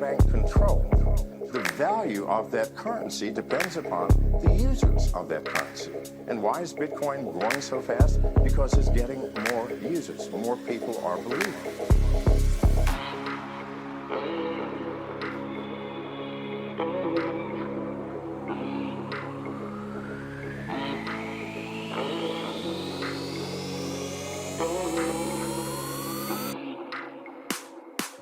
bank control. The value of that currency depends upon the users of that currency. And why is Bitcoin growing so fast? Because it's getting more users. More people are believing.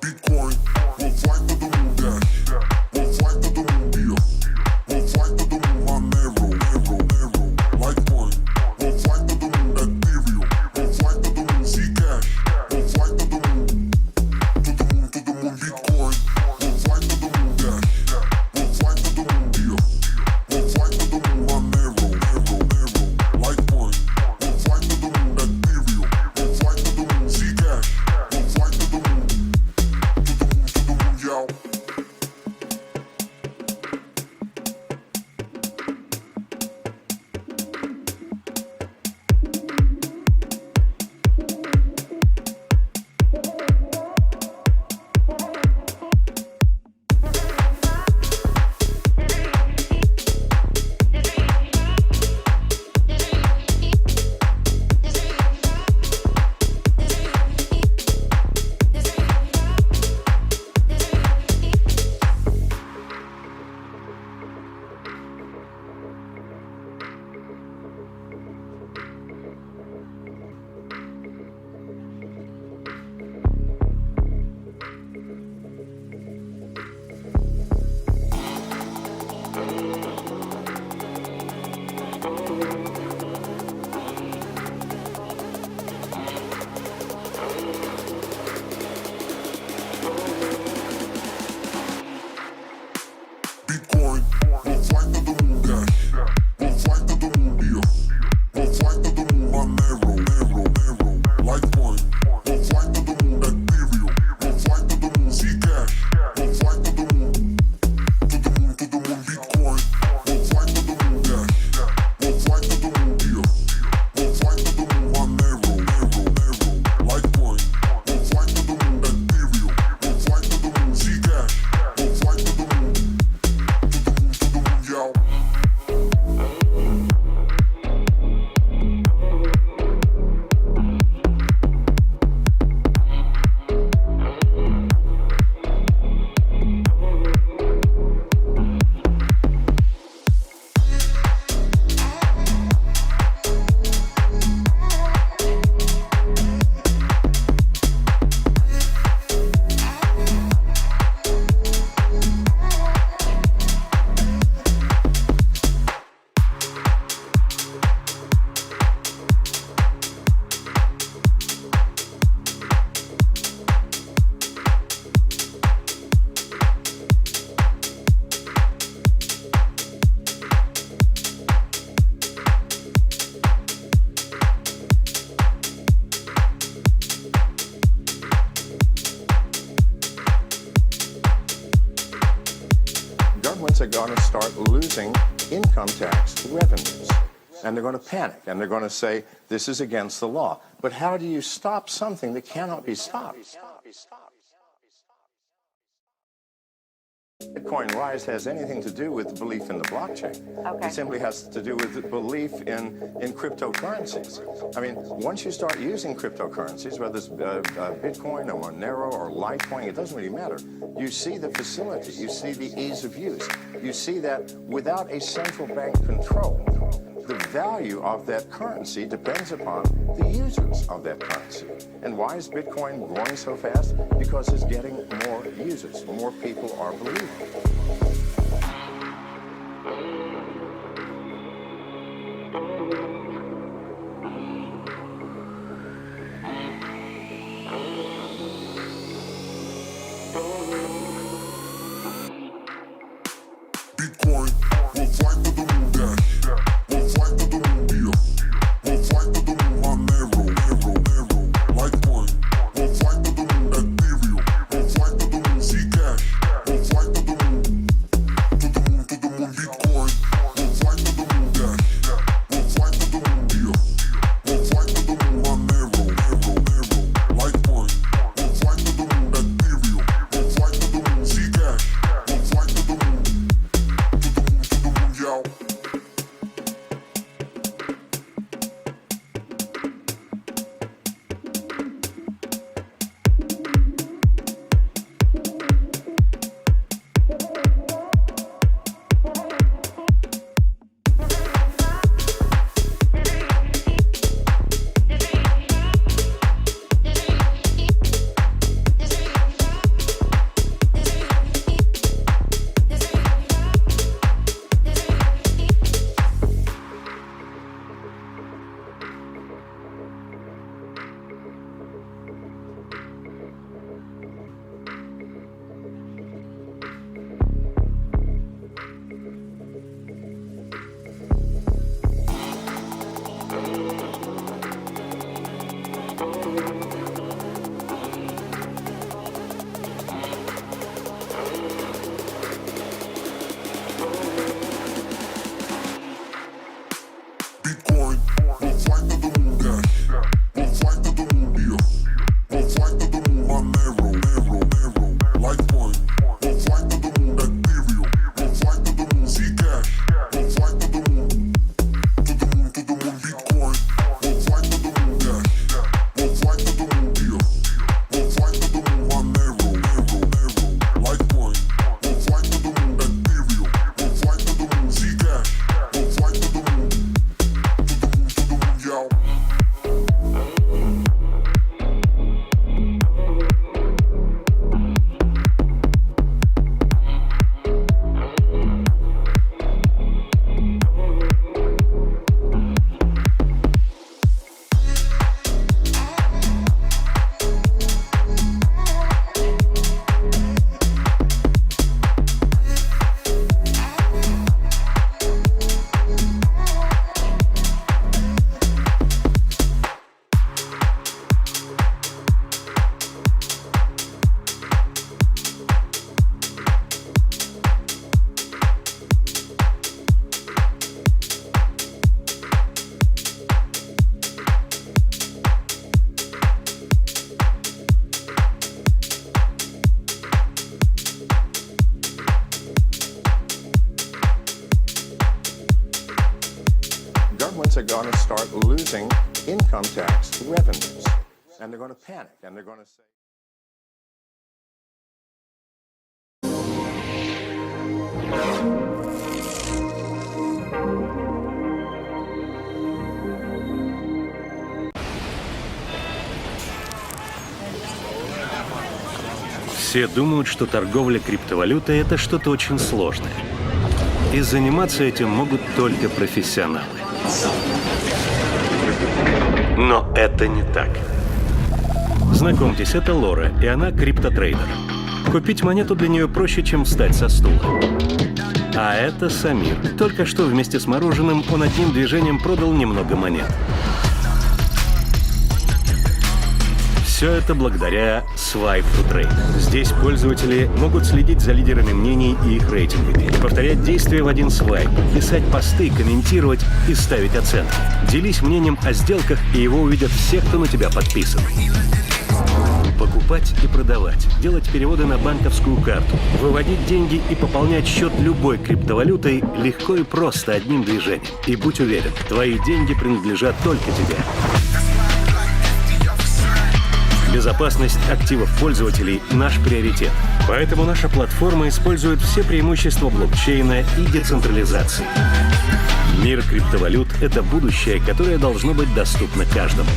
Bitcoin will fly to the moon, Dash. Will fly to the moon, Dia. Will fly to the moon, Monero. Litecoin will fly to the moon, Ethereum. Will fly to the moon, Zcash. Will fly to the moon, Bitcoin will fly to the moon, Dash. Will fly to the moon, Dia. Will fly to the moon, Monero. Litecoin will fly to the moon, Ethereum. Will fly to the moon, Zcash. Will fly to the moon. Yo. Bitcoin will fly to the moon, Dash. Will fly to the moon, Dia. Will fly to the moon, Monero. Litecoin will fly to the moon, Ethereum. Will fly to the moon, Zcash. Will fly to the moon, Bitcoin will fly to the moon, Dash. Will fly to the moon, Dia. Will fly to the moon, Monero. Litecoin will fly to the moon, Ethereum. Will fly to the moon, Zcash. Will fly to the moon. Yo. Governments are going to start losing income tax revenues. And they're going to panic, and they're going to say, this is against the law. But how do you stop something that cannot be stopped? Bitcoin rise has anything to do with belief in the blockchain. Okay. It simply has to do with the belief in cryptocurrencies. I mean, once you start using cryptocurrencies, whether it's Bitcoin or Monero or Litecoin, it doesn't really matter. You see the facility, you see the ease of use. You see that without a central bank control, the value of that currency depends upon the users of that currency. And why is Bitcoin growing so fast? Because it's getting more users. More people are believing. Bitcoin will fly to the moon, Dash. Will fly to the moon, Dia. Will fly to the moon, Monero. Litecoin will fly to the moon, Ethereum. Will fly to the moon, Zcash. Will fly to the moon, Bitcoin will fly to the moon, Dash. Will fly governments are going to start losing income tax revenues. And they're going to panic, and they're going to say... Все думают, что торговля криптовалютой – это что-то очень сложное. И заниматься этим могут только профессионалы. Но это не так. Знакомьтесь, это Лора, и она криптотрейдер. Купить монету для нее проще, чем встать со стула. А это Самир. Только что вместе с мороженым он одним движением продал немного монет. Все это благодаря Swipe to Trade. Здесь пользователи могут следить за лидерами мнений и их рейтингами, повторять действия в один свайп, писать посты, комментировать и ставить оценки. Делись мнением о сделках, и его увидят все, кто на тебя подписан. Покупать и продавать, делать переводы на банковскую карту, выводить деньги и пополнять счет любой криптовалютой легко и просто одним движением. И будь уверен, твои деньги принадлежат только тебе. Безопасность активов пользователей – наш приоритет. Поэтому наша платформа использует все преимущества блокчейна и децентрализации. Мир криптовалют – это будущее, которое должно быть доступно каждому.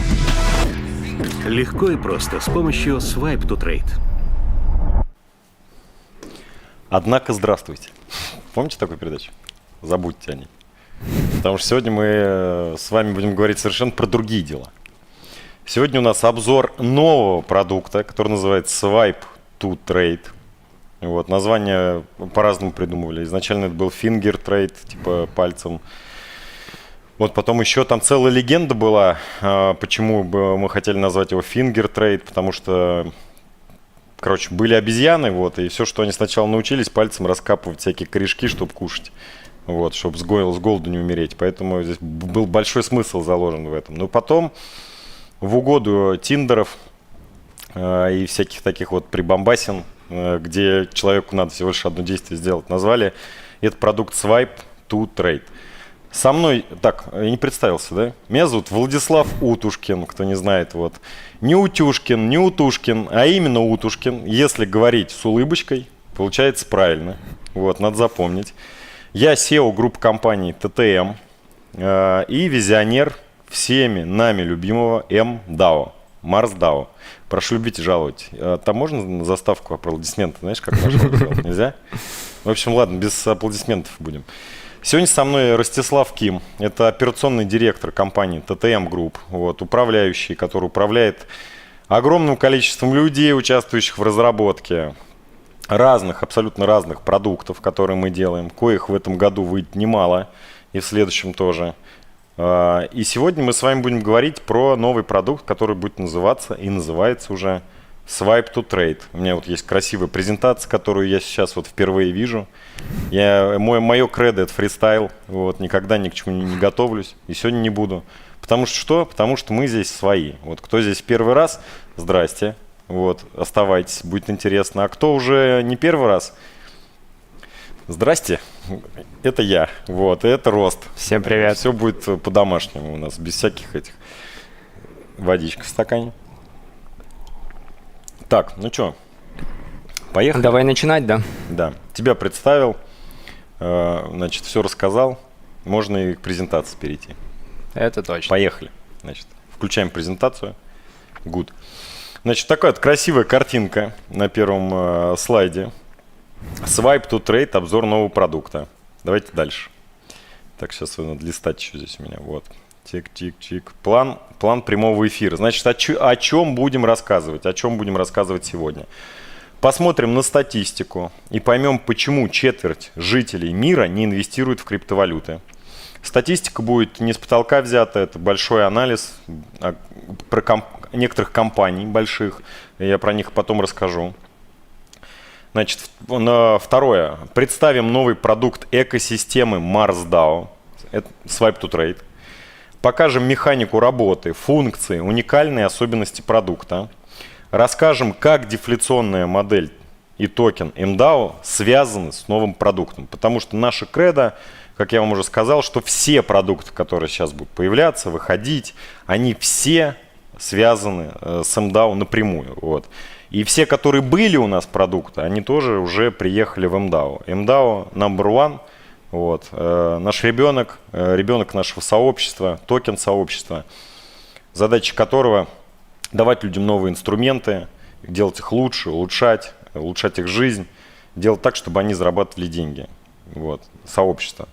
Легко и просто с помощью Swipe to Trade. Однако, здравствуйте. Помните такую передачу? Забудьте о ней. Потому что сегодня мы с вами будем говорить совершенно про другие дела. Сегодня у нас обзор нового продукта, который называется Swipe to Trade. Вот, название по-разному придумывали. Изначально это был Finger Trade, типа пальцем. Вот потом еще там целая легенда была, почему мы хотели назвать его Finger Trade, потому что, короче, были обезьяны, вот, и все, что они сначала научились, пальцем раскапывать всякие корешки, чтобы кушать. Вот, чтобы с голоду не умереть. Поэтому здесь был большой смысл заложен в этом. Но потом, в угоду тиндеров и всяких таких вот прибамбасин, где человеку надо всего лишь одно действие сделать, назвали этот продукт Swipe to Trade. Со мной, так, я не представился, да? Меня зовут Владислав Утушкин, кто не знает, вот. Не Утюшкин, не Утушкин, а именно Утушкин. Если говорить с улыбочкой, получается правильно. Вот, надо запомнить. Я SEO группы компаний ТТМ и визионер всеми нами любимого МДАО, MarsDAO. Прошу любить и жаловать. Там можно заставку аплодисменты, знаешь, как наш сделал? Нельзя? В общем, ладно, без аплодисментов будем. Сегодня со мной Ростислав Ким. Это операционный директор компании ТТМ Групп, вот, управляющий, который управляет огромным количеством людей, участвующих в разработке разных, абсолютно разных продуктов, которые мы делаем. Коих в этом году выйдет немало, и в следующем тоже. И сегодня мы с вами будем говорить про новый продукт, который будет называться и называется уже Swipe to Trade. У меня вот есть красивая презентация, которую я сейчас вот впервые вижу. Мое кредо — это фристайл. Вот, никогда ни к чему не готовлюсь. И сегодня не буду. Потому что что? Потому что мы здесь свои. Вот кто здесь первый раз, здрасте. Вот, оставайтесь, будет интересно. А кто уже не первый раз, здрасте. Это я. Вот, и это Рост. Всем привет. Все будет по-домашнему у нас, без всяких этих. Водичка в стакане. Так, ну что, поехали? Давай начинать, да? Да. Тебя представил, значит, все рассказал. Можно и к презентации перейти. Это точно. Поехали. Значит, включаем презентацию. Good. Значит, такая вот красивая картинка на первом слайде. Swipe to Trade, обзор нового продукта. Давайте дальше. Так, сейчас надо листать еще здесь у меня. Вот. Чик-чик-чик. План прямого эфира. Значит, о чем будем рассказывать? О чем будем рассказывать сегодня? Посмотрим на статистику и поймем, почему четверть жителей мира не инвестирует в криптовалюты. Статистика будет не с потолка взята, это большой анализ про некоторых компаний больших. Я про них потом расскажу. Значит, второе. Представим новый продукт экосистемы MarsDAO. Это Swipe to Trade. Покажем механику работы, функции, уникальные особенности продукта. Расскажем, как дефляционная модель и токен MDAO связаны с новым продуктом. Потому что наша кредо, как я вам уже сказал, что все продукты, которые сейчас будут появляться, выходить, они все связаны с MDAO напрямую. Вот. И все, которые были у нас продукты, они тоже уже приехали в MDAO. MDAO number one. Вот. Наш ребенок, ребенок нашего сообщества, токен сообщества, задача которого давать людям новые инструменты, делать их лучше, улучшать их жизнь, делать так, чтобы они зарабатывали деньги. Вот. Сообщество.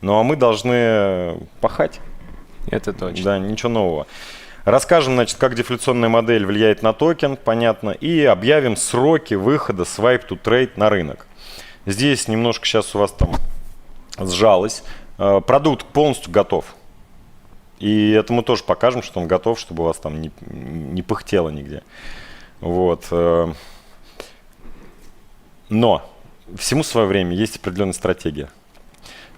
Ну а мы должны пахать. Это точно. Да, ничего нового. Расскажем, значит, как дефляционная модель влияет на токен, понятно, и объявим сроки выхода Swipe to Trade на рынок. Здесь немножко сейчас у вас там сжалось. Продукт полностью готов. И это мы тоже покажем, что он готов, чтобы у вас там не пыхтело нигде. Вот. Но всему свое время, есть определенная стратегия.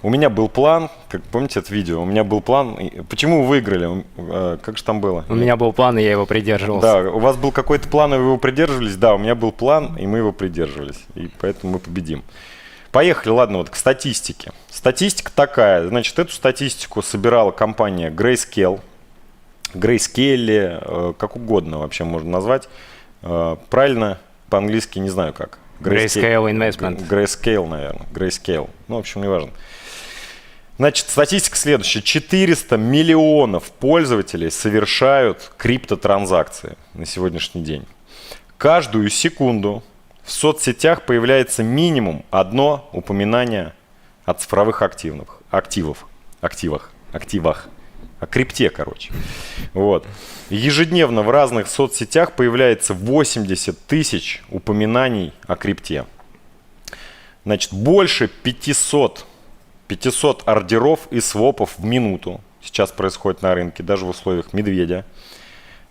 У меня был план, как помните это видео, у меня был план. Почему вы выиграли? Как же там было? У меня был план, и я его придерживался. Да, у вас был какой-то план, и вы его придерживались? Да, у меня был план, и мы его придерживались. И поэтому мы победим. Поехали, ладно, вот к статистике. Статистика такая. Значит, эту статистику собирала компания Grayscale. Grayscale, как угодно вообще можно назвать. Правильно, по-английски не знаю как. Grayscale Investment. Grayscale, наверное. Grayscale. Ну, в общем, неважно. Значит, статистика следующая. 400 миллионов пользователей совершают криптотранзакции на сегодняшний день. Каждую секунду в соцсетях появляется минимум одно упоминание о цифровых активах. О крипте, короче. Вот. Ежедневно в разных соцсетях появляется 80 тысяч упоминаний о крипте. Значит, больше 500 ордеров и свопов в минуту сейчас происходит на рынке, даже в условиях медведя.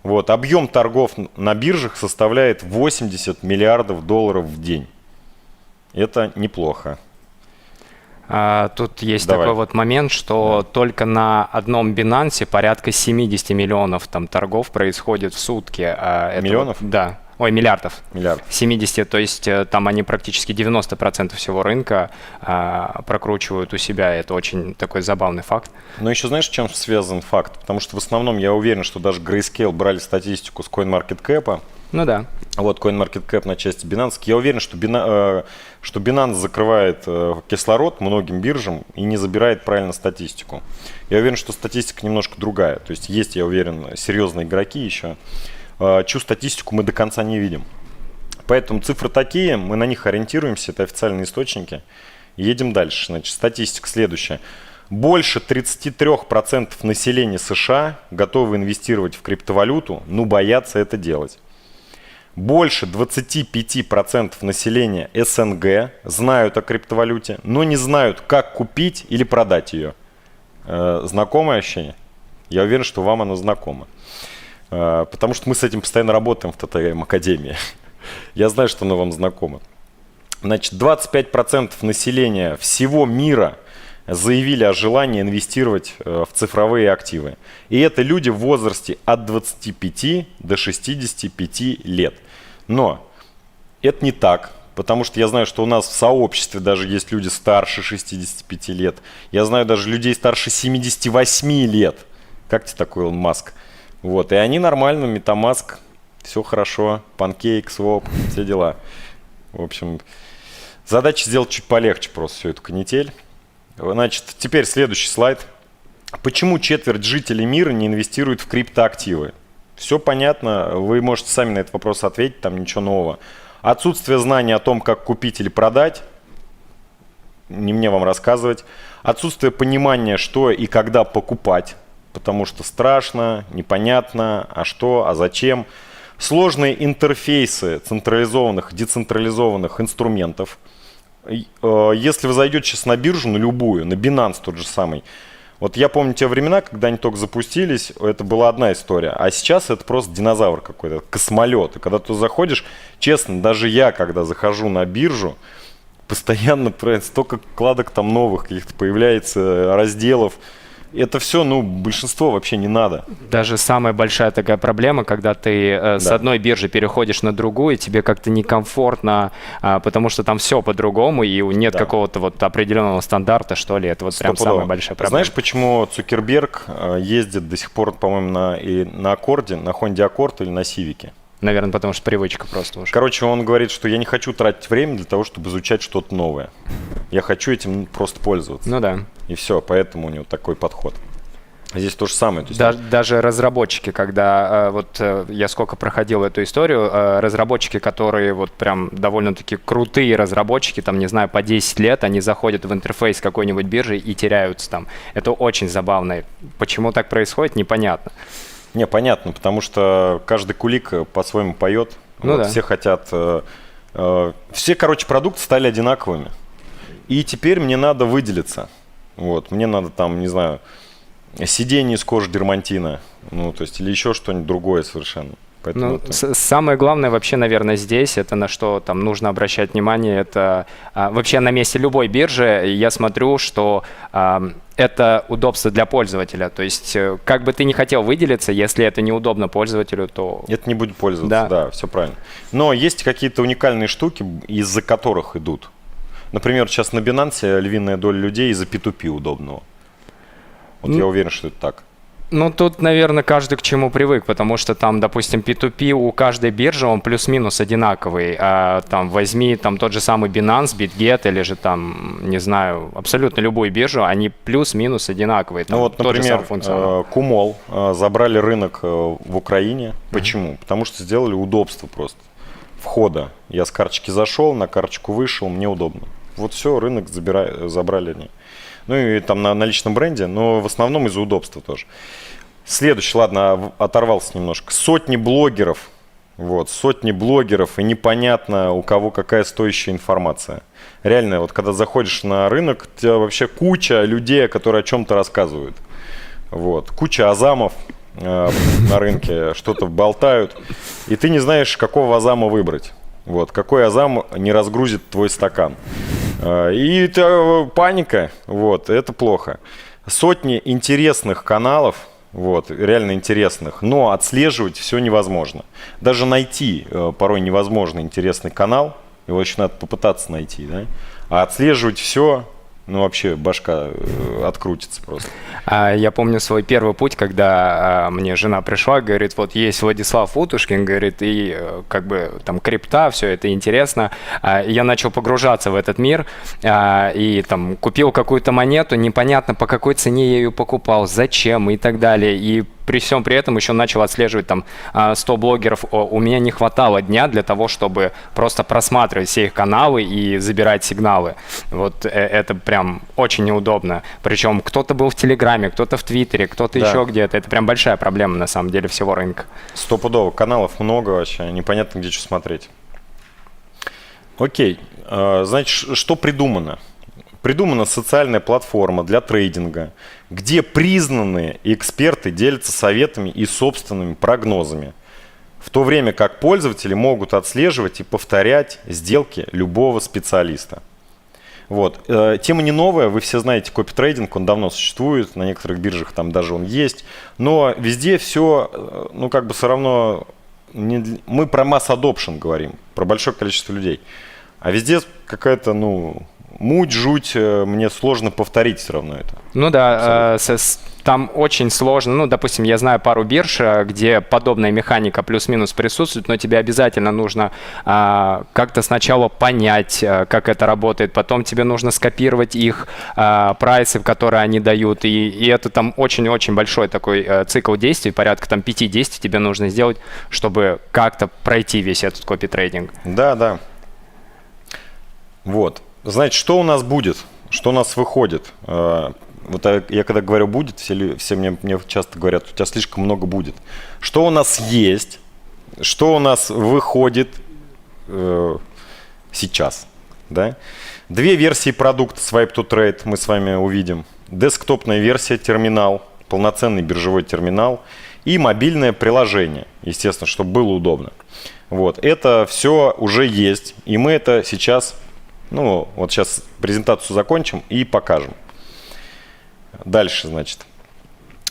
Вот. Объем торгов на биржах составляет 80 миллиардов долларов в день. Это неплохо. Тут есть Давай. такой вот момент, что только на одном Binance порядка 70 миллионов там торгов происходит в сутки. Миллионов? Да. Ой, миллиардов. Миллиард. 70, то есть там они практически 90% всего рынка прокручивают у себя. Это очень такой забавный факт. Но еще знаешь, с чем связан факт? Потому что в основном я уверен, что даже Grayscale брали статистику с CoinMarketCap. Ну да. Вот CoinMarketCap на части Binance. Я уверен, что Binance закрывает кислород многим биржам и не забирает правильно статистику. Я уверен, что статистика немножко другая. То есть, я уверен, серьезные игроки еще. Чью статистику мы до конца не видим. Поэтому цифры такие, мы на них ориентируемся, это официальные источники. Едем дальше. Значит, статистика следующая. Больше 33% населения США готовы инвестировать в криптовалюту, но боятся это делать. Больше 25% населения СНГ знают о криптовалюте, но не знают, как купить или продать ее. Знакомое ощущение? Я уверен, что вам оно знакомо. Потому что мы с этим постоянно работаем в ТТМ Академии. Я знаю, что оно вам знакомо. Значит, 25% населения всего мира заявили о желании инвестировать в цифровые активы. И это люди в возрасте от 25 до 65 лет. Но это не так, потому что я знаю, что у нас в сообществе даже есть люди старше 65 лет. Я знаю даже людей старше 78 лет. Как тебе такой Илон Маск? Вот, и они нормально, MetaMask, все хорошо, Pancake, Swap, все дела. В общем, задача сделать чуть полегче просто всю эту канитель. Значит, теперь следующий слайд. Почему четверть жителей мира не инвестируют в криптоактивы? Все понятно, вы можете сами на этот вопрос ответить, там ничего нового. Отсутствие знаний о том, как купить или продать, не мне вам рассказывать. Отсутствие понимания, что и когда покупать. Потому что страшно, непонятно, а что, а зачем. Сложные интерфейсы централизованных, децентрализованных инструментов. Если вы зайдете сейчас на биржу, на любую, на Binance тот же самый. Вот я помню те времена, когда они только запустились, это была одна история. А сейчас это просто динозавр какой-то, космолет. И когда ты заходишь, честно, даже я, когда захожу на биржу, постоянно столько вкладок там новых каких-то появляется, разделов. это все, ну, большинство вообще не надо. Даже самая большая такая проблема, когда ты с Да. одной биржи переходишь на другую, тебе как-то некомфортно, потому что там все по-другому, и нет Да. какого-то вот определенного стандарта, что ли. Это вот прям Стопудово. самая большая проблема. Знаешь, почему Цукерберг ездит до сих пор, по-моему, на Аккорде, на Хонде Аккорд или на Сивике? Наверное, потому что привычка просто уже. Короче, он говорит, что я не хочу тратить время для того, чтобы изучать что-то новое. Я хочу этим просто пользоваться. Ну да. И все, поэтому у него такой подход. Здесь то же самое. То есть Даже разработчики, когда я сколько проходил эту историю, разработчики, которые вот прям довольно-таки крутые разработчики, там, не знаю, по 10 лет, они заходят в интерфейс какой-нибудь биржи и теряются там. Это очень забавно. Почему так происходит, непонятно. Не, понятно, потому что каждый кулик по-своему поет. Ну да. Все хотят... все, короче, продукты стали одинаковыми. И теперь мне надо выделиться. Вот, мне надо там, не знаю, сиденье из кожи дермантина. Ну, то есть, или еще что-нибудь другое совершенно. Поэтому Ну, это- самое главное вообще, наверное, здесь, это на что там нужно обращать внимание, это вообще на месте любой биржи я смотрю, что это удобство для пользователя. То есть, как бы ты ни хотел выделиться, если это неудобно пользователю, то... Это не будет пользоваться, да, все правильно. Но есть какие-то уникальные штуки, из-за которых идут. Например, сейчас на Binance львиная доля людей из-за P2P удобного. Вот я уверен, что это так. Ну, тут, наверное, каждый к чему привык, потому что там, допустим, P2P у каждой биржи, он плюс-минус одинаковый. А там возьми там тот же самый Binance, BitGet или же там, не знаю, абсолютно любую биржу, они плюс-минус одинаковые. Там Ну вот, тот же например, самый функционал. Кумол забрали рынок в Украине. Почему? Потому что сделали удобство просто входа. Я с карточки зашел, на карточку вышел, мне удобно. Вот все, рынок забрали они. Ну и там на личном бренде, но в основном из-за удобства тоже. Следующий, ладно, оторвался немножко. Сотни блогеров, и непонятно, у кого какая стоящая информация. Реально, вот когда заходишь на рынок, у тебя вообще куча людей, которые о чем-то рассказывают. Вот. Куча азамов на рынке что-то болтают, и ты не знаешь, какого азама выбрать. Вот. Какой азам не разгрузит твой стакан. И это паника, вот, это плохо. Сотни интересных каналов, вот, реально интересных, но отслеживать все невозможно. Даже найти порой невозможно интересный канал, его еще надо попытаться найти, да? А отслеживать все, ну вообще башка открутится просто. Я помню свой первый путь, когда мне жена пришла, говорит, вот есть Владислав Утушкин, говорит, и как бы там крипта, все это интересно. И я начал погружаться в этот мир, и там купил какую-то монету, непонятно по какой цене я ее покупал, зачем и так далее. И при всем при этом еще начал отслеживать там 100 блогеров. У меня не хватало дня для того, чтобы просто просматривать все их каналы и забирать сигналы. Вот это прям очень неудобно. Причем кто-то был в Телеграме, кто-то в Твиттере, кто-то Да. еще где-то. Это прям большая проблема на самом деле всего рынка. Стопудово, каналов много вообще, непонятно, где что смотреть. Окей, значит, что придумано? Придумана социальная платформа для трейдинга, где признанные эксперты делятся советами и собственными прогнозами, в то время как пользователи могут отслеживать и повторять сделки любого специалиста. Вот. Тема не новая, вы все знаете, копи-трейдинг, он давно существует, на некоторых биржах там даже он есть, но везде все, ну как бы все равно, мы про mass adoption говорим, про большое количество людей, а везде какая-то, ну, муть, жуть, мне сложно повторить все равно это. Ну да, там очень сложно. Ну, допустим, я знаю пару бирж, где подобная механика плюс-минус присутствует, но тебе обязательно нужно как-то сначала понять, как это работает, потом тебе нужно скопировать их прайсы, которые они дают, и это там очень-очень большой такой цикл действий, порядка там 5 действий тебе нужно сделать, чтобы как-то пройти весь этот копи-трейдинг. Да, да. Вот. Значит, что у нас будет? Что у нас выходит? Вот я когда говорю «будет», все мне часто говорят, у тебя слишком много будет. Что у нас есть? Что у нас выходит сейчас? Да? 2 версии продукта Swipe to Trade мы с вами увидим. Десктопная версия, терминал, полноценный биржевой терминал и мобильное приложение, естественно, чтобы было удобно. Вот. Это все уже есть, и мы это сейчас... Ну, вот сейчас презентацию закончим и покажем. Дальше, значит.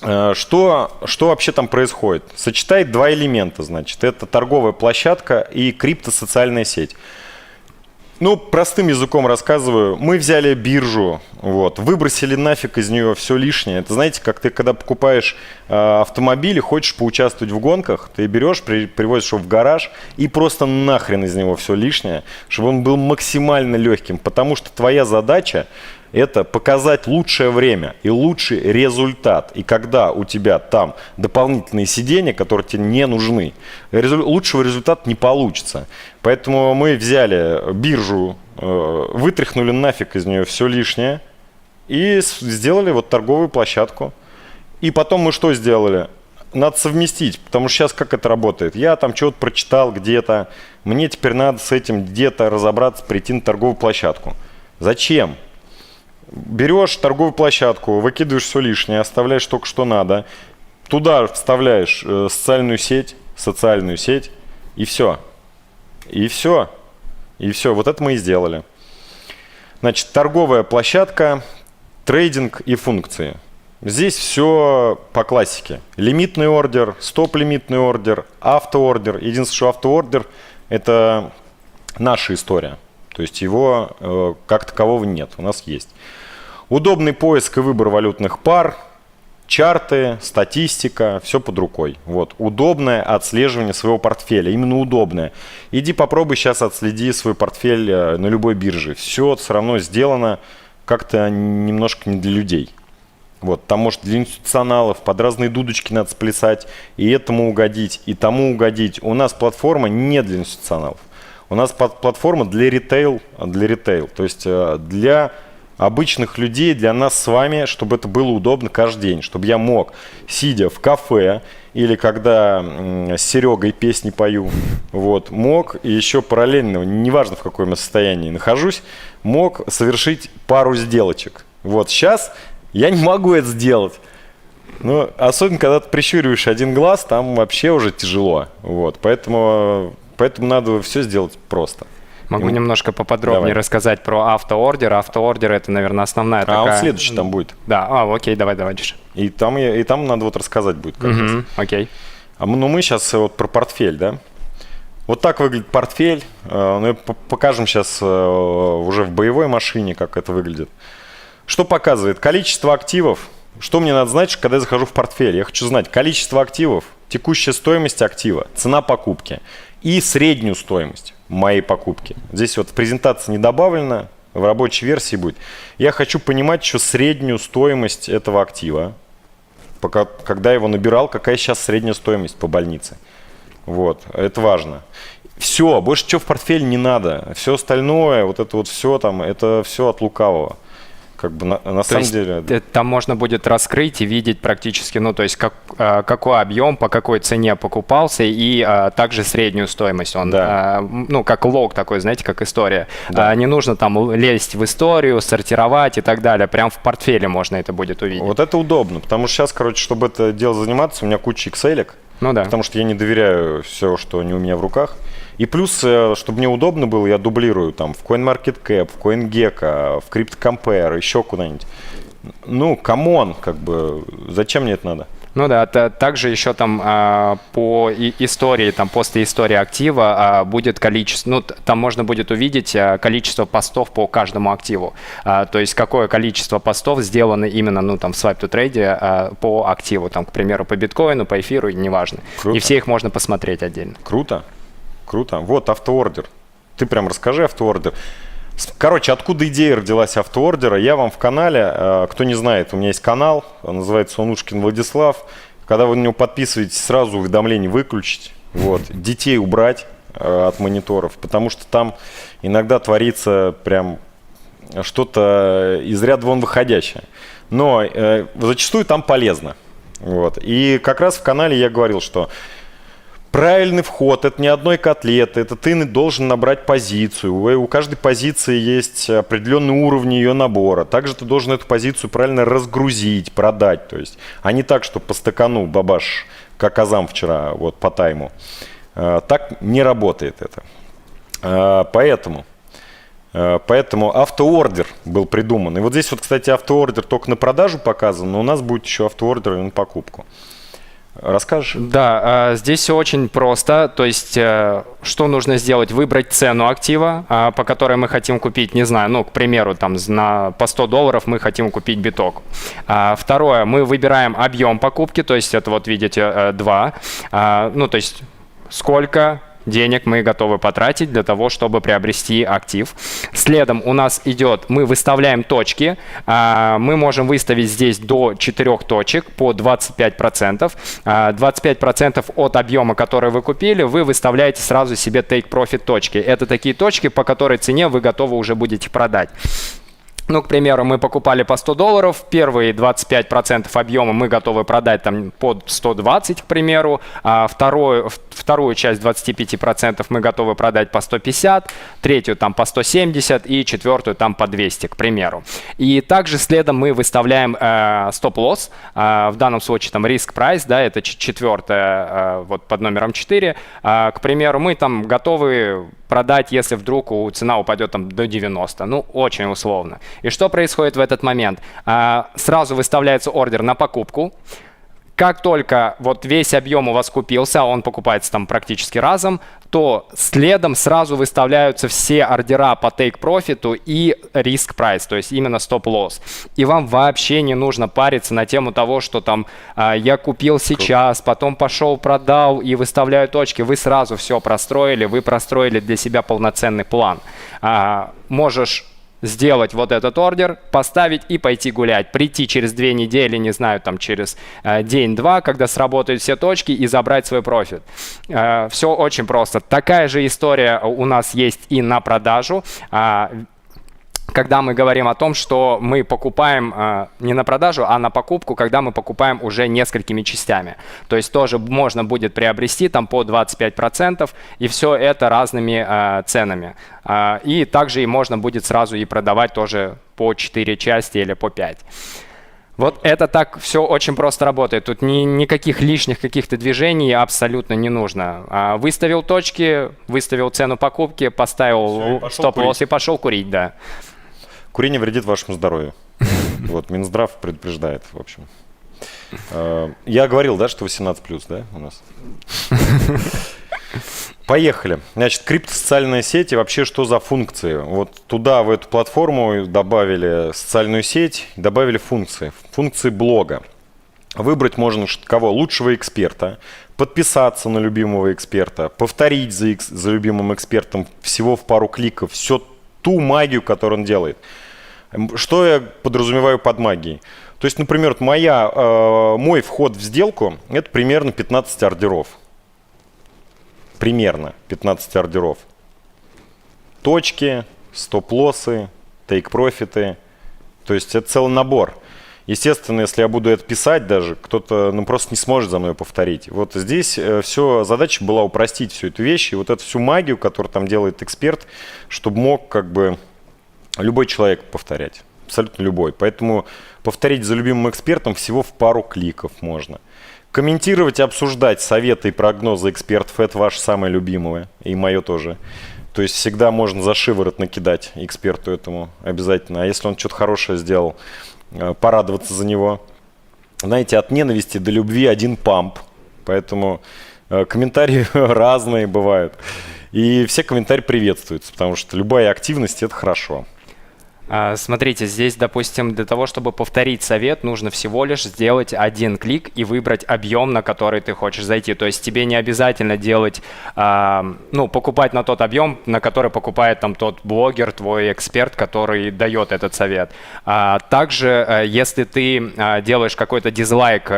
Что вообще там происходит? Сочетает два элемента, значит. Это торговая площадка и криптосоциальная сеть. Ну, простым языком рассказываю. Мы взяли биржу, вот, выбросили нафиг из нее все лишнее. Это, знаете, как ты, когда покупаешь автомобиль и хочешь поучаствовать в гонках, ты берешь, привозишь его в гараж и просто нахрен из него все лишнее, чтобы он был максимально легким. Потому что твоя задача – это показать лучшее время и лучший результат. И когда у тебя там дополнительные сиденья, которые тебе не нужны, лучшего результата не получится. Поэтому мы взяли биржу, вытряхнули нафиг из нее все лишнее и сделали вот торговую площадку. И потом мы что сделали? Надо совместить, потому что сейчас как это работает? Я там что-то прочитал где-то, мне теперь надо с этим где-то разобраться, прийти на торговую площадку. Зачем? Берешь торговую площадку, выкидываешь все лишнее, оставляешь только что надо, туда вставляешь социальную сеть, и все. И все. И все. Вот это мы и сделали. Значит, торговая площадка, трейдинг и функции. Здесь все по классике. Лимитный ордер, стоп-лимитный ордер, автоордер. Единственное, что автоордер – это наша история. То есть его как такового нет, у нас есть. Удобный поиск и выбор валютных пар, чарты, статистика, все под рукой. Вот. Удобное отслеживание своего портфеля, именно удобное. Иди попробуй сейчас отследи свой портфель на любой бирже. Все равно сделано как-то немножко не для людей. Вот. Там, может, для институционалов под разные дудочки надо сплясать, и этому угодить, и тому угодить. У нас платформа не для институционалов. У нас платформа для ритейл, то есть для обычных людей, для нас с вами, чтобы это было удобно каждый день, чтобы я мог, сидя в кафе или когда с Серегой песни пою, вот, мог и еще параллельно, неважно в каком я состоянии нахожусь, мог совершить пару сделочек. Вот сейчас я не могу это сделать. Ну, особенно, когда ты прищуриваешь один глаз, там вообще уже тяжело. Вот, поэтому надо все сделать просто. Могу немножко поподробнее рассказать про автоордер. Автоордер – это, наверное, основная такая… он следующий там будет. Да, окей, давай дальше. И там надо вот рассказать будет. Окей. Ну, мы сейчас вот про портфель, да? Вот так выглядит портфель. Покажем сейчас уже в боевой машине, как это выглядит. Что показывает? Количество активов. Что мне надо знать, когда я захожу в портфель? Я хочу знать количество активов, текущая стоимость актива, цена покупки и среднюю стоимость моей покупки. Здесь вот в презентации не добавлено, в рабочей версии будет. Я хочу понимать еще среднюю стоимость этого актива, когда я его набирал, какая сейчас средняя стоимость по больнице. Вот, это важно. Все, больше чего в портфель не надо. Все остальное, вот это вот все там, это все от лукавого. Как бы на самом деле… Там можно будет раскрыть и видеть практически, ну, то есть какой объем, по какой цене покупался и также среднюю стоимость. Он, да. Ну, как лог такой, знаете, как история. Да. Не нужно там лезть в историю, сортировать и так далее. Прям в портфеле можно это будет увидеть. Вот это удобно, потому что сейчас, короче, чтобы это дело заниматься, у меня куча Excel-ек. Ну да. Потому что я не доверяю все, что не у меня в руках. И плюс, чтобы мне удобно было, я дублирую там в CoinMarketCap, в CoinGecko, в CryptoCompare, еще куда-нибудь. Ну, камон, как бы, зачем мне это надо? Ну да, также еще там по истории, там после истории актива будет количество, ну там можно будет увидеть количество постов по каждому активу. То есть какое количество постов сделано именно, ну там в Swipe2Trade по активу, там, к примеру, по биткоину, по эфиру, неважно. Круто. И все их можно посмотреть отдельно. Круто, круто. Вот автоордер. Ты прям расскажи автоордер. Короче, откуда идея родилась автоордера? Я вам в канале, кто не знает, у меня есть канал, называется Онушкин Владислав. Когда вы на него подписываетесь, сразу уведомления выключить, вот, детей убрать от мониторов, потому что там иногда творится прям что-то из ряда вон выходящее. Но зачастую там полезно. Вот. И как раз в канале я говорил, что правильный вход – это не одной котлеты, это ты должен набрать позицию. У каждой позиции есть определенные уровни ее набора. Также ты должен эту позицию правильно разгрузить, продать. То есть, а не так, что по стакану бабаш, как Азам вчера, вот по тайму. Так не работает это. Поэтому Поэтому автоордер был придуман. И вот здесь вот, кстати, автоордер только на продажу показан, но у нас будет еще автоордер и на покупку. Расскажешь? Да, здесь все очень просто. То есть, что нужно сделать? Выбрать цену актива, по которой мы хотим купить, не знаю, ну, к примеру, там по $100 мы хотим купить биток. Второе, мы выбираем объем покупки, то есть это вот видите 2. Ну, то есть сколько денег мы готовы потратить для того, чтобы приобрести актив. Следом у нас идет, мы выставляем точки. Мы можем выставить здесь до 4 точек по 25%. 25% от объема, который вы купили, вы выставляете сразу себе take profit точки. Это такие точки, по которой цене вы готовы уже будете продать. Ну, к примеру, мы покупали по $100, первые 25% объема мы готовы продать там под 120, к примеру, а вторую часть 25% мы готовы продать по 150, третью там по 170 и четвертую там по 200, к примеру. И также следом мы выставляем стоп-лосс, в данном случае там risk price, да, это четвертая, вот под номером 4. К примеру, мы там готовы продать, если вдруг цена упадет там до 90, ну, очень условно. И что происходит в этот момент? Сразу выставляется ордер на покупку. Как только вот весь объем у вас купился, он покупается там практически разом, то следом сразу выставляются все ордера по take profit и risk price, то есть именно stop-loss. И вам вообще не нужно париться на тему того, что там я купил сейчас, потом пошел, продал и выставляю точки. Вы сразу все простроили, вы простроили для себя полноценный план. Можешь сделать вот этот ордер, поставить и пойти гулять. Прийти через 2 недели, не знаю, там через день-два, когда сработают все точки, и забрать свой профит. Все очень просто. Такая же история у нас есть и на продажу. Когда мы говорим о том, что мы покупаем не на продажу, а на покупку, когда мы покупаем уже несколькими частями. То есть тоже можно будет приобрести там по 25%, и все это разными ценами. И также и можно будет сразу и продавать тоже по 4 части или по 5. Вот это так все очень просто работает. Тут никаких лишних каких-то движений абсолютно не нужно. Выставил точки, выставил цену покупки, поставил стоп-лосс и пошел курить, да. Курение вредит вашему здоровью. Вот, Минздрав предупреждает, в общем. Я говорил, да, что 18+, да, у нас? Поехали. Значит, криптосоциальные сети, вообще что за функции? Вот туда, в эту платформу добавили социальную сеть, добавили функции. Функции блога. Выбрать можно кого? Лучшего эксперта, подписаться на любимого эксперта, повторить за любимым экспертом всего в пару кликов все ту магию, которую он делает. Что я подразумеваю под магией? То есть, например, мой вход в сделку – это примерно 15 ордеров. Примерно 15 ордеров. Точки, стоп-лоссы, тейк-профиты. То есть это целый набор. Естественно, если я буду это писать даже, кто-то просто не сможет за мной повторить. Вот здесь задача была упростить всю эту вещь, и вот эту всю магию, которую там делает эксперт, чтобы мог как бы любой человек повторять. Абсолютно любой. Поэтому повторить за любимым экспертом всего в пару кликов можно. Комментировать и обсуждать советы и прогнозы экспертов – это ваше самое любимое, и мое тоже. То есть всегда можно за шиворот накидать эксперту этому обязательно. А если он что-то хорошее сделал, порадоваться за него. Знаете, от ненависти до любви один памп. Поэтому комментарии разные бывают. И все комментарии приветствуются, потому что любая активность – это хорошо. Смотрите, здесь, допустим, для того, чтобы повторить совет, нужно всего лишь сделать один клик и выбрать объем, на который ты хочешь зайти. То есть тебе не обязательно делать, покупать на тот объем, на который покупает там тот блогер, твой эксперт, который дает этот совет. Также, если ты делаешь какой-то дизлайк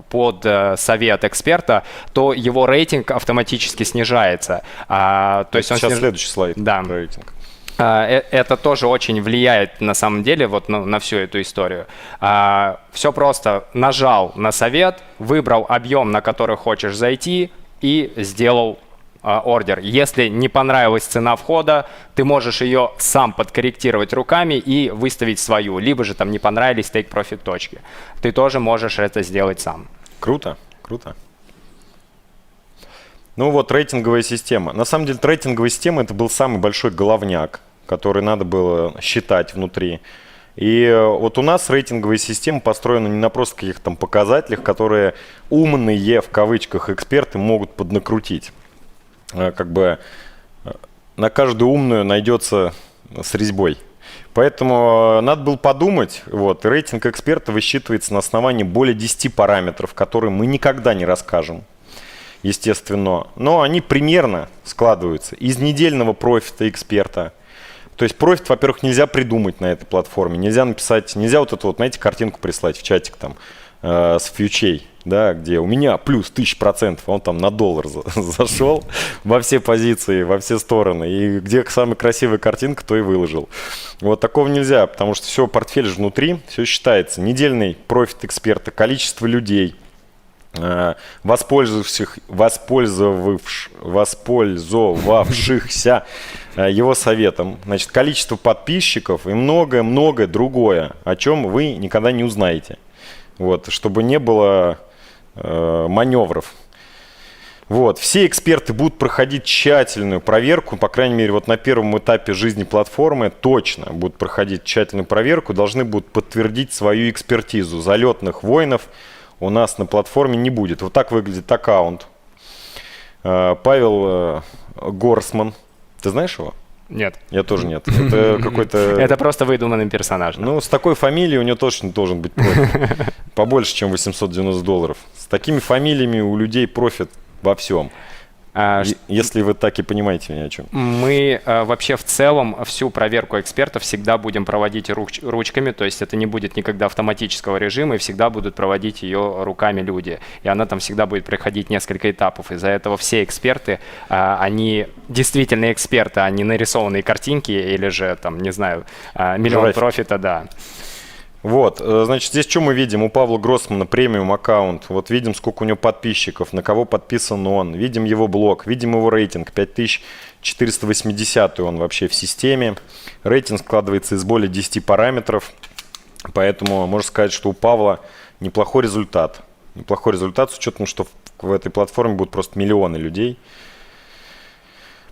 под совет эксперта, то его рейтинг автоматически снижается. То есть сейчас следующий слайд про рейтинг. Это тоже очень влияет на самом деле вот на всю эту историю. Все просто. Нажал на совет, выбрал объем, на который хочешь зайти, и сделал ордер. Если не понравилась цена входа, ты можешь ее сам подкорректировать руками и выставить свою. Либо же там не понравились take profit точки. Ты тоже можешь это сделать сам. Круто, круто. Ну вот рейтинговая система. На самом деле рейтинговая система это был самый большой головняк. который надо было считать внутри. И вот у нас рейтинговая система построена не на просто каких-то там показателях, которые умные, в кавычках, эксперты могут поднакрутить. Как бы на каждую умную найдется с резьбой. Поэтому надо было подумать, вот, рейтинг эксперта высчитывается на основании более 10 параметров, которые мы никогда не расскажем, естественно. Но они примерно складываются из недельного профита эксперта. То есть профит, во-первых, нельзя придумать на этой платформе, нельзя написать, нельзя вот эту вот, знаете, картинку прислать в чатик там с фьючей, да, где у меня плюс 1000%, он там на доллар зашел во все позиции, во все стороны, и где самая красивая картинка, то и выложил. Вот такого нельзя, потому что все, портфель же внутри, все считается. Недельный профит эксперта, количество людей, воспользовавшихся его советом, значит, количество подписчиков и многое-многое другое, о чем вы никогда не узнаете. Вот, чтобы не было маневров. Вот, все эксперты будут проходить тщательную проверку, по крайней мере, вот на первом этапе жизни платформы точно будут проходить тщательную проверку, должны будут подтвердить свою экспертизу. Залетных воинов у нас на платформе не будет. Вот так выглядит аккаунт. Павел Горсман. Ты знаешь его? Нет. Я тоже нет. Это какой-то... Это просто выдуманный персонаж. Ну, с такой фамилией у него точно должен быть профит. Побольше, чем $890. С такими фамилиями у людей профит во всем. Если вы так и понимаете меня о чем. Мы вообще в целом всю проверку экспертов всегда будем проводить ручками, то есть это не будет никогда автоматического режима, и всегда будут проводить ее руками люди. И она там всегда будет проходить несколько этапов. Из-за этого все эксперты, они действительно эксперты, а не нарисованные картинки или же, там, не знаю, миллион профита, да. Вот, значит, здесь что мы видим? У Павла Гроссмана премиум аккаунт. Вот видим, сколько у него подписчиков, на кого подписан он. Видим его блог, видим его рейтинг. 5480 он вообще в системе. Рейтинг складывается из более 10 параметров. Поэтому можно сказать, что у Павла неплохой результат. Неплохой результат с учетом, что в этой платформе будут просто миллионы людей.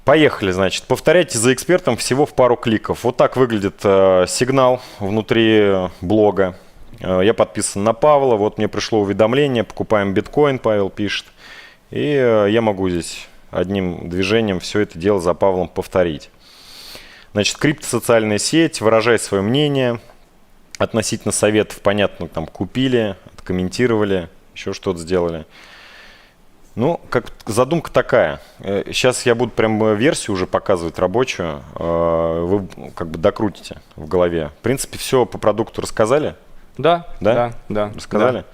Поехали, значит. Повторяйте за экспертом всего в пару кликов. Вот так выглядит сигнал внутри блога. Я подписан на Павла. Вот мне пришло уведомление. Покупаем биткоин, Павел пишет. И я могу здесь одним движением все это дело за Павлом повторить. Значит, криптосоциальная сеть. Выражай свое мнение относительно советов. Понятно, там купили, откомментировали, еще что-то сделали. Ну, как задумка такая. Сейчас я буду прям версию уже показывать рабочую. Вы как бы докрутите в голове. В принципе, все по продукту рассказали? Да. Рассказали? Да.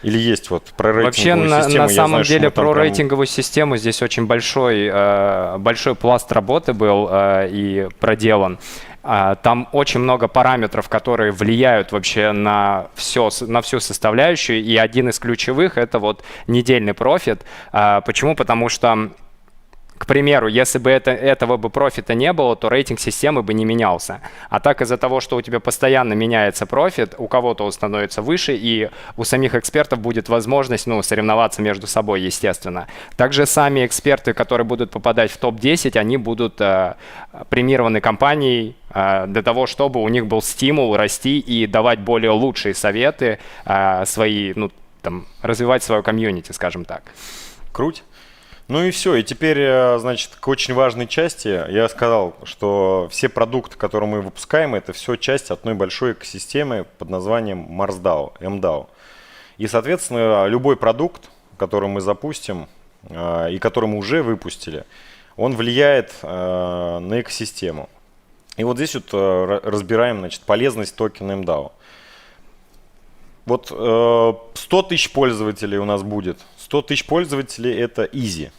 Или есть вот про вообще, рейтинговую систему? на самом деле про рейтинговую систему здесь очень большой пласт работы был и проделан. Там очень много параметров, которые влияют вообще на всю составляющую. И один из ключевых – это вот недельный профит. Почему? Потому что, к примеру, если бы этого бы профита не было, то рейтинг системы бы не менялся. А так из-за того, что у тебя постоянно меняется профит, у кого-то он становится выше, и у самих экспертов будет возможность соревноваться между собой, естественно. Также сами эксперты, которые будут попадать в топ-10, они будут премированы компанией для того, чтобы у них был стимул расти и давать более лучшие советы, развивать свое комьюнити, скажем так. Круть. Ну и все. И теперь, значит, к очень важной части. Я сказал, что все продукты, которые мы выпускаем, это все часть одной большой экосистемы под названием MarsDAO, MDAO. И, соответственно, любой продукт, который мы запустим и который мы уже выпустили, он влияет на экосистему. И вот здесь вот разбираем, значит, полезность токена MDAO. Вот 100 тысяч пользователей у нас будет. 100 тысяч пользователей – это easy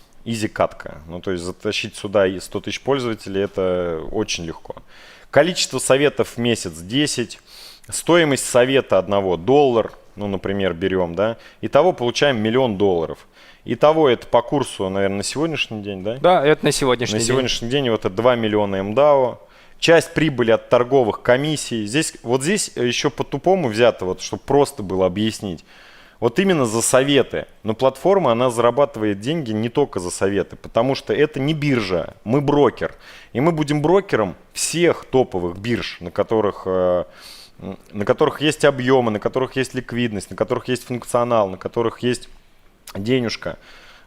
катка. Ну, то есть затащить сюда 100 тысяч пользователей – это очень легко. Количество советов в месяц 10. Стоимость совета одного $1, ну, например, берем, да. Итого получаем $1 миллион. Итого это по курсу, наверное, на сегодняшний день, да? Да, это на сегодняшний день. На сегодняшний день вот это 2 миллиона MDAO. Часть прибыли от торговых комиссий. Здесь еще по-тупому взято, вот, чтобы просто было объяснить. Вот именно за советы. Но платформа, она зарабатывает деньги не только за советы, потому что это не биржа, мы брокер. И мы будем брокером всех топовых бирж, на которых есть объемы, на которых есть ликвидность, на которых есть функционал, на которых есть денежка.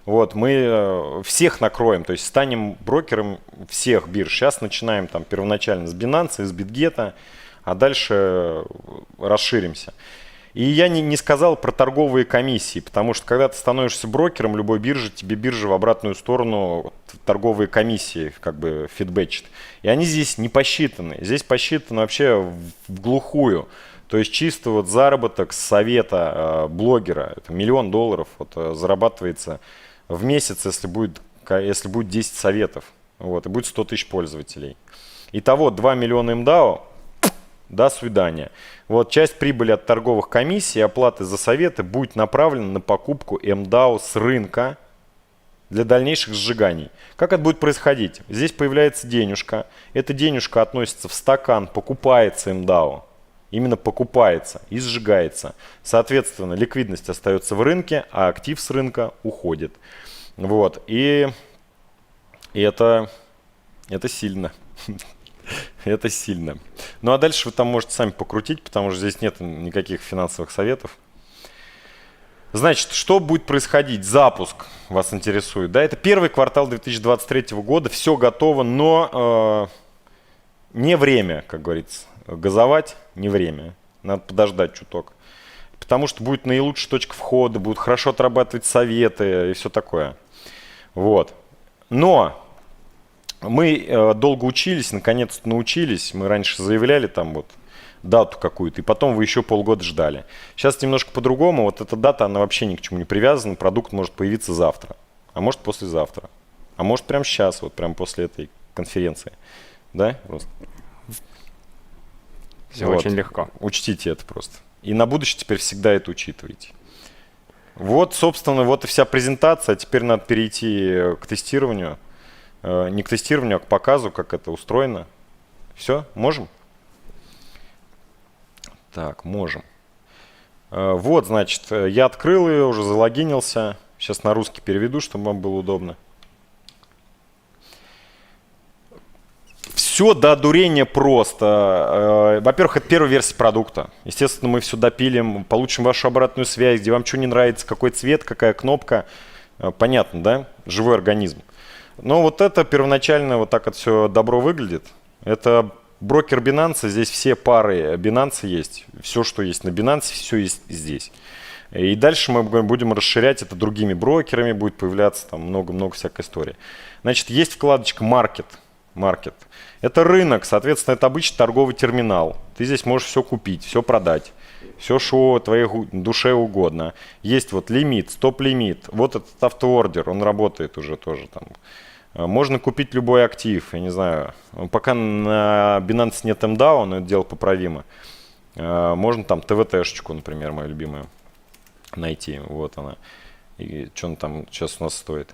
Вот, мы всех накроем, то есть станем брокером всех бирж. Сейчас начинаем там первоначально с Binance, с Bitget, а дальше расширимся. И я не сказал про торговые комиссии, потому что когда ты становишься брокером любой биржи, тебе биржа в обратную сторону торговые комиссии как бы фидбэчит. И они здесь не посчитаны. Здесь посчитаны вообще в глухую. То есть чисто вот заработок с совета блогера, это $1 миллион вот, зарабатывается в месяц, если будет 10 советов. Вот, и будет 100 тысяч пользователей. Итого 2 миллиона МДАО. До свидания. Вот часть прибыли от торговых комиссий и оплаты за советы будет направлена на покупку МДАО с рынка для дальнейших сжиганий. Как это будет происходить? Здесь появляется денежка. Эта денежка относится в стакан, покупается МДАО. Именно покупается и сжигается. Соответственно, ликвидность остается в рынке, а актив с рынка уходит. Вот. И это сильно. Это сильно. Ну а дальше вы там можете сами покрутить, потому что здесь нет никаких финансовых советов. Значит, что будет происходить? Запуск вас интересует. Да, это первый квартал 2023 года. Все готово, но не время, как говорится. Газовать не время. Надо подождать чуток. Потому что будет наилучшая точка входа, будут хорошо отрабатывать советы и все такое. Вот. Но мы долго учились, наконец-то научились. Мы раньше заявляли там вот дату какую-то, и потом вы еще полгода ждали. Сейчас немножко по-другому. Вот эта дата, она вообще ни к чему не привязана. Продукт может появиться завтра, а может послезавтра, а может прямо сейчас, вот прямо после этой конференции. Да? Просто. Все Вот. очень легко. Учтите это просто. И на будущее теперь всегда это учитывайте. Вот, собственно, вот и вся презентация. Теперь надо перейти к тестированию. Не к тестированию, а к показу, как это устроено. Все, можем? Так, можем. Вот, значит, я открыл ее, уже залогинился. Сейчас на русский переведу, чтобы вам было удобно. Все до одурения просто. Во-первых, это первая версия продукта. Естественно, мы все допилим, получим вашу обратную связь, где вам что не нравится, какой цвет, какая кнопка. Понятно, да? Живой организм. Но вот это первоначально вот так вот все добро выглядит. Это брокер Binance, здесь все пары Binance есть. Все, что есть на Binance, все есть здесь. И дальше мы будем расширять это другими брокерами, будет появляться там много-много всякой истории. Значит, есть вкладочка Market. Это рынок, соответственно, это обычный торговый терминал. Ты здесь можешь все купить, все продать. Все, что твоей душе угодно. Есть вот лимит, стоп-лимит. Вот этот автоордер, он работает уже тоже там. Можно купить любой актив, я не знаю. Пока на Binance нет МДАО, но это дело поправимо. Можно там ТВТ-шечку, например, мою любимую, найти. Вот она. И что она там сейчас у нас стоит.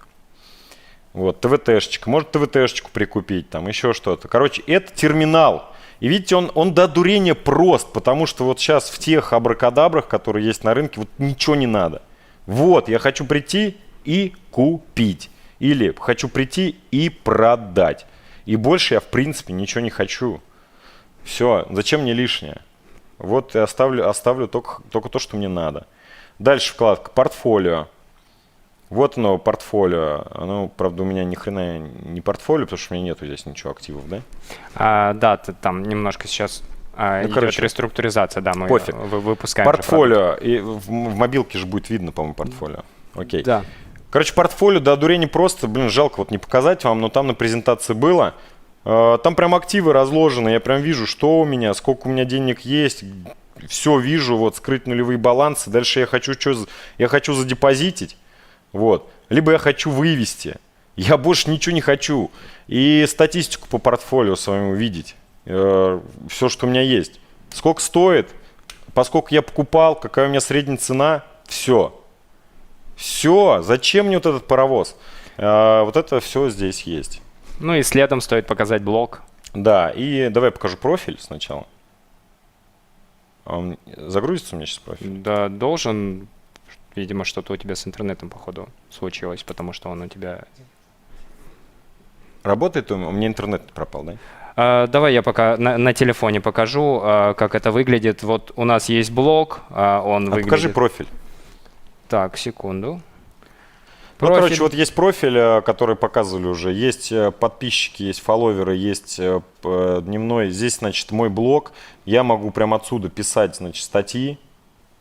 Вот, ТВТ-шечка. Может ТВТ-шечку прикупить, там еще что-то. Короче, это терминал. И видите, он до одурения прост, потому что вот сейчас в тех абракадабрах, которые есть на рынке, вот ничего не надо. Вот, я хочу прийти и купить. Или хочу прийти и продать. И больше я, в принципе, ничего не хочу. Все, зачем мне лишнее? Вот я оставлю только то, что мне надо. Дальше вкладка «Портфолио». Вот оно, портфолио. Оно, правда, у меня ни хрена не портфолио, потому что у меня нету здесь ничего активов, да? Да, там немножко сейчас идет короче, реструктуризация, да, мы пофиг. выпускаем. Портфолио. И в мобилке же будет видно, по-моему, портфолио. Окей. Да. Короче, портфолио до одурения просто, жалко вот не показать вам, но там на презентации было. Там прям активы разложены, я прям вижу, что у меня, сколько у меня денег есть, все вижу, вот скрыть нулевые балансы. Дальше я хочу задепозитить, вот. Либо я хочу вывести, я больше ничего не хочу. И статистику по портфолио своему видеть, все, что у меня есть. Сколько стоит, поскольку я покупал, какая у меня средняя цена, все. Все, зачем мне вот этот паровоз? Вот это все здесь есть. Ну и следом стоит показать блок. Да, и давай я покажу профиль сначала. Он загрузится у меня сейчас профиль? Да, должен, Видимо, что-то у тебя с интернетом, походу, случилось, потому что он у тебя... Работает у меня интернет пропал, да? Давай я пока на телефоне покажу, как это выглядит. Вот у нас есть блог, он выглядит... Покажи профиль. Так, секунду. Ну, короче, вот есть профиль, который показывали уже. Есть подписчики, есть фолловеры, есть дневной. Здесь, значит, мой блог. Я могу прямо отсюда писать, значит, статьи,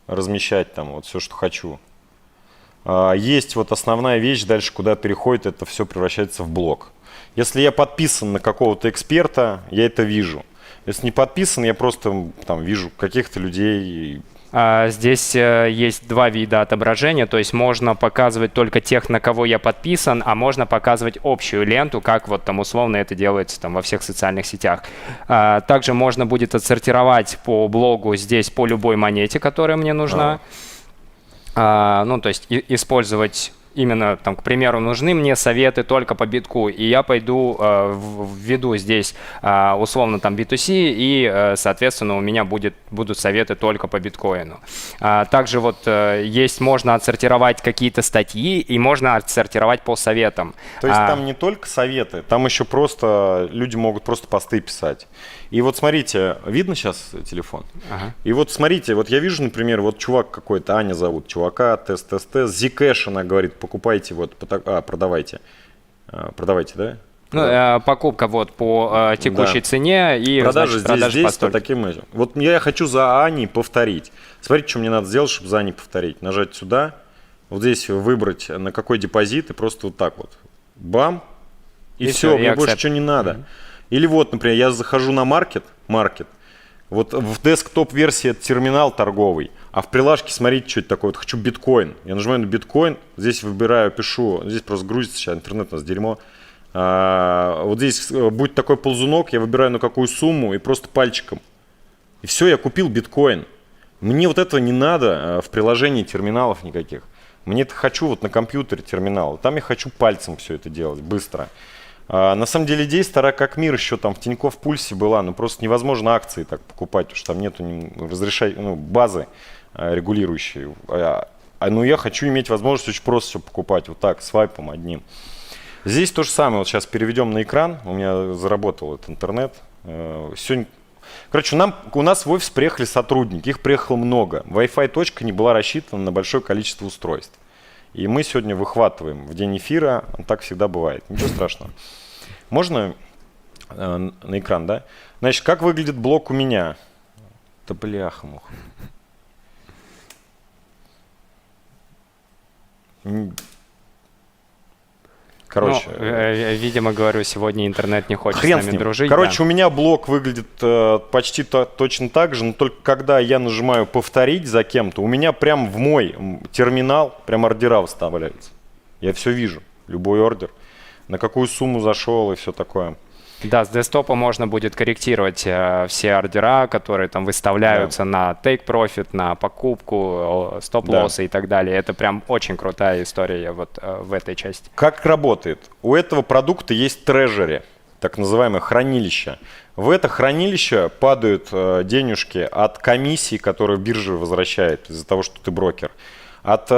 размещать там вот все, что хочу. Есть вот основная вещь, дальше куда переходит, это все превращается в блог. Если я подписан на какого-то эксперта, я это вижу. Если не подписан, я просто там вижу каких-то людей. Здесь есть два вида отображения, то есть можно показывать только тех, на кого я подписан, а можно показывать общую ленту, как вот там условно это делается там во всех социальных сетях. Также можно будет отсортировать по блогу здесь по любой монете, которая мне нужна. Ну, то есть использовать именно, там, к примеру, нужны мне советы только по битку, и я пойду введу здесь условно там B2C, и, соответственно, у меня будут советы только по биткоину. Также вот есть, можно отсортировать какие-то статьи, и можно отсортировать по советам. То есть там не только советы, там еще просто люди могут просто посты писать. И вот смотрите, видно сейчас телефон? Ага. И вот смотрите, вот я вижу, например, вот чувак какой-то, Аня зовут, чувака, тест, Zcash, она говорит, покупайте, вот, продавайте. Продавайте, да? Ну, покупка вот по текущей цене и продажи значит, продажи здесь по по столько. таким этим. Вот я хочу за Аней повторить. Смотрите, что мне надо сделать, чтобы за Аней повторить. Нажать сюда, вот здесь выбрать на какой депозит и просто вот так вот. Бам, и все, мне больше ничего не надо. Или вот, например, я захожу на маркет, вот в десктоп-версии это терминал торговый, а в приложке, смотрите, что это такое, вот хочу биткоин. Я нажимаю на биткоин, здесь выбираю, пишу, здесь просто грузится сейчас, интернет у нас дерьмо. Вот здесь будет такой ползунок, я выбираю на какую сумму и просто пальчиком. И все, я купил биткоин. Мне вот этого не надо в приложении терминалов никаких. Мне это хочу вот на компьютере терминал. Там я хочу пальцем все это делать, быстро. На самом деле идея старая как мир еще там в Тинькофф Пульсе была, но просто невозможно акции так покупать, потому что там нету базы регулирующей. Но я хочу иметь возможность очень просто все покупать вот так, свайпом одним. Здесь то же самое, вот сейчас переведем на экран, у меня заработал этот интернет. Сегодня, короче, у нас в офис приехали сотрудники, их приехало много. Wi-Fi точка не была рассчитана на большое количество устройств. И мы сегодня выхватываем в день эфира, так всегда бывает, ничего страшного. Можно на экран, да? Значит, как выглядит блок у меня? Да бляха-муха. Короче, видимо, говорю, сегодня интернет не хочет хрен с нами дружить. Короче, да. у меня блок выглядит почти точно так же, но только когда я нажимаю повторить за кем-то, у меня прям в мой терминал прям ордера выставляются. Я все вижу, любой ордер, на какую сумму зашел и все такое. Да, с десктопа можно будет корректировать все ордера, которые там выставляются на take profit, на покупку, стоп-лоссы и так далее. Это прям очень крутая история вот в этой части. Как работает? У этого продукта есть трежери, так называемое хранилище. В это хранилище падают денежки от комиссий, которые биржа возвращает из-за того, что ты брокер. От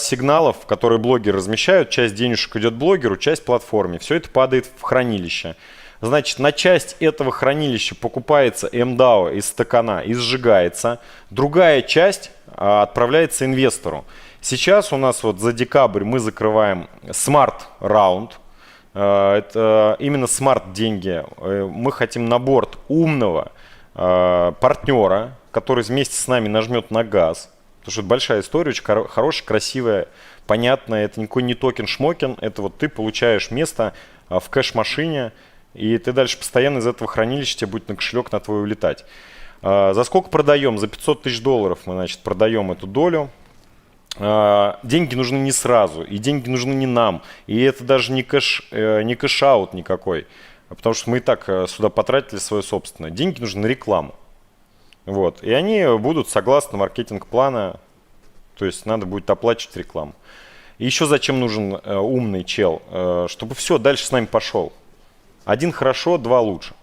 сигналов, которые блогеры размещают, часть денежек идет блогеру, часть платформе. Все это падает в хранилище. Значит, на часть этого хранилища покупается MDAO из стакана и сжигается. Другая часть отправляется инвестору. Сейчас у нас вот за декабрь мы закрываем Smart Round. Это именно Smart деньги. Мы хотим на борт умного партнера, который вместе с нами нажмет на газ. Потому что это большая история, очень хорошая, красивая, понятная. Это никакой не токен-шмокен. Это вот ты получаешь место в кэш-машине. И ты дальше постоянно из этого хранилища тебе будет на кошелек на твой улетать. За сколько продаем? За 500 тысяч долларов мы, значит, продаем эту долю. Деньги нужны не сразу, и деньги нужны не нам. И это даже не кэш-аут никакой, потому что мы и так сюда потратили свое собственное. Деньги нужны на рекламу. Вот. И они будут согласно маркетинг-плана, то есть надо будет оплачивать рекламу. И еще зачем нужен умный чел? Чтобы все, дальше с нами пошел. Один хорошо, два лучше.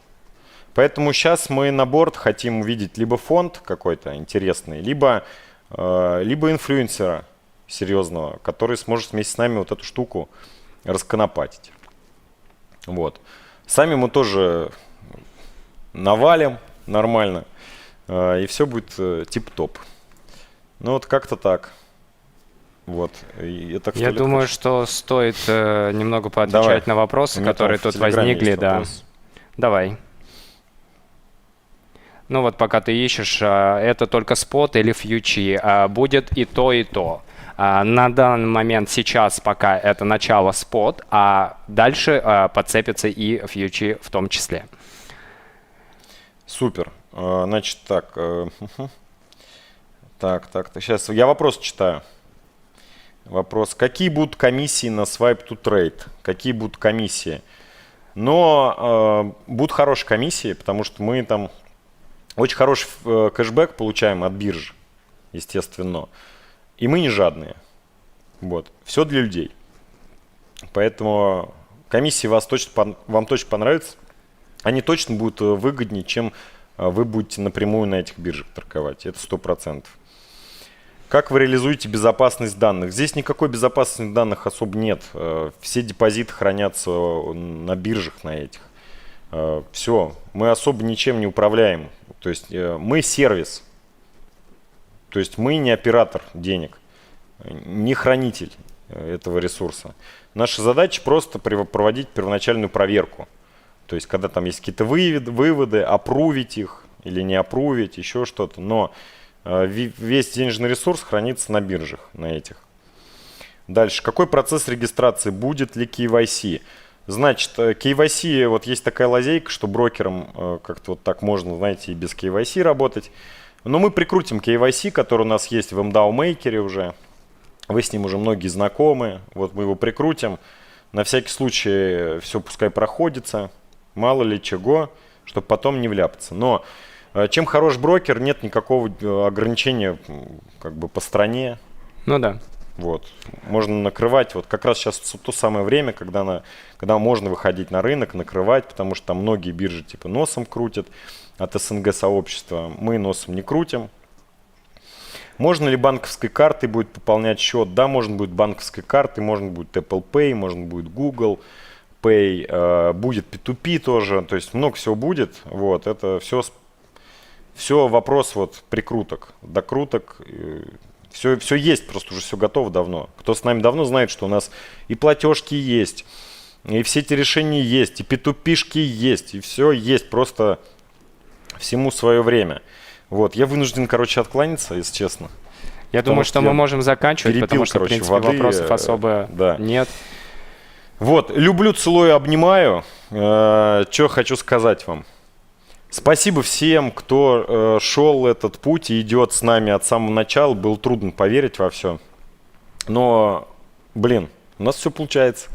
Поэтому сейчас мы на борт хотим увидеть либо фонд какой-то интересный, либо инфлюенсера. серьезного, который сможет вместе с нами вот эту штуку расконопатить. Вот. Сами мы тоже навалим нормально, и все будет тип-топ. Ну вот как-то так. Вот. И это в Я туалет думаю, хочу. что стоит немного поотвечать Давай. на вопросы, У меня которые там в тут Телеграме возникли. есть Да. вопрос. Давай. Ну вот пока ты ищешь, это только спот или фьючи, будет и то, и то. На данный момент сейчас пока это начало спот, а дальше подцепится и фьючи в том числе. Супер. Значит, так. Так. Сейчас я вопрос читаю. Вопрос. Какие будут комиссии на Swipe to Trade? Какие будут комиссии? Но будут хорошие комиссии, потому что мы там очень хороший кэшбэк получаем от биржи, естественно. И мы не жадные. Вот. Все для людей. Поэтому комиссии вам точно понравятся. Они точно будут выгоднее, чем вы будете напрямую на этих биржах торговать. Это 100%. Как вы реализуете безопасность данных? Здесь никакой безопасности данных особо нет. Все депозиты хранятся на биржах на этих. Все. Мы особо ничем не управляем. То есть мы сервис. То есть мы не оператор денег, не хранитель этого ресурса. Наша задача просто проводить первоначальную проверку. То есть когда там есть какие-то выводы, апрувить их или не апрувить, еще что-то. Но весь денежный ресурс хранится на биржах, на этих. Дальше. Какой процесс регистрации? Будет ли KYC? Значит, KYC, вот есть такая лазейка, что брокерам как-то вот так можно, знаете, и без KYC работать. Но мы прикрутим KYC, который у нас есть в MDAO Maker уже. Вы с ним уже многие знакомы. Вот мы его прикрутим. На всякий случай все пускай проходится. Мало ли чего, чтобы потом не вляпаться. Но чем хорош брокер, нет никакого ограничения как бы по стране. Ну да. Вот. Можно накрывать. Вот как раз сейчас то самое время, когда можно выходить на рынок, накрывать, потому что там многие биржи типа носом крутят от СНГ сообщества. Мы носом не крутим. Можно ли банковской картой будет пополнять счет? Да, можно будет банковской картой, можно будет Apple Pay, можно будет Google Pay, будет P2P тоже, то есть много всего будет. Вот, это все вопрос вот прикруток, докруток. Все есть, просто уже все готово давно. Кто с нами давно знает, что у нас и платежки есть, и все эти решения есть, и P2P-шки есть, и все есть, просто всему свое время. Вот, я вынужден, короче, откланяться, если честно. Я думаю, что мы можем заканчивать, перепил, потому что, в принципе, воды, вопросов особо да. нет. Вот, люблю, целую, обнимаю. Что хочу сказать вам. Спасибо всем, кто шел этот путь и идет с нами от самого начала. Было трудно поверить во все. Но, блин, у нас все получается.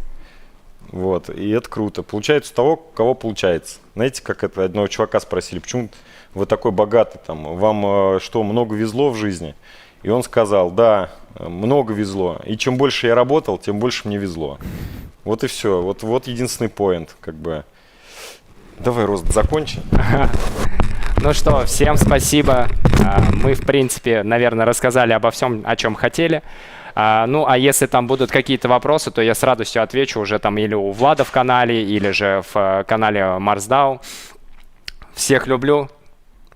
Вот, и это круто. Получается у того, у кого получается. Знаете, как это одного чувака спросили, почему вы такой богатый, там, вам что, много везло в жизни? И он сказал, да, много везло. И чем больше я работал, тем больше мне везло. Вот и все. Вот единственный поинт, как бы. Давай, Рост, закончи. Ну что, всем спасибо. Мы, в принципе, наверное, рассказали обо всем, о чем хотели. Ну, а если там будут какие-то вопросы, то я с радостью отвечу уже там или у Влада в канале, или же в канале MarsDAO. Всех люблю,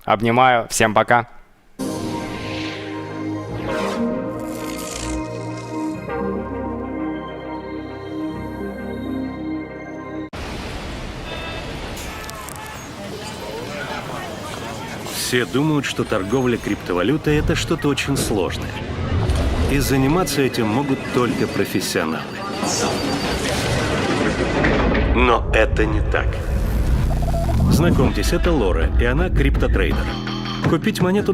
обнимаю, всем пока. Все думают, что торговля криптовалютой – это что-то очень сложное. И заниматься этим могут только профессионалы. Но это не так. Знакомьтесь, это Лора, и она криптотрейдер. Купить монету для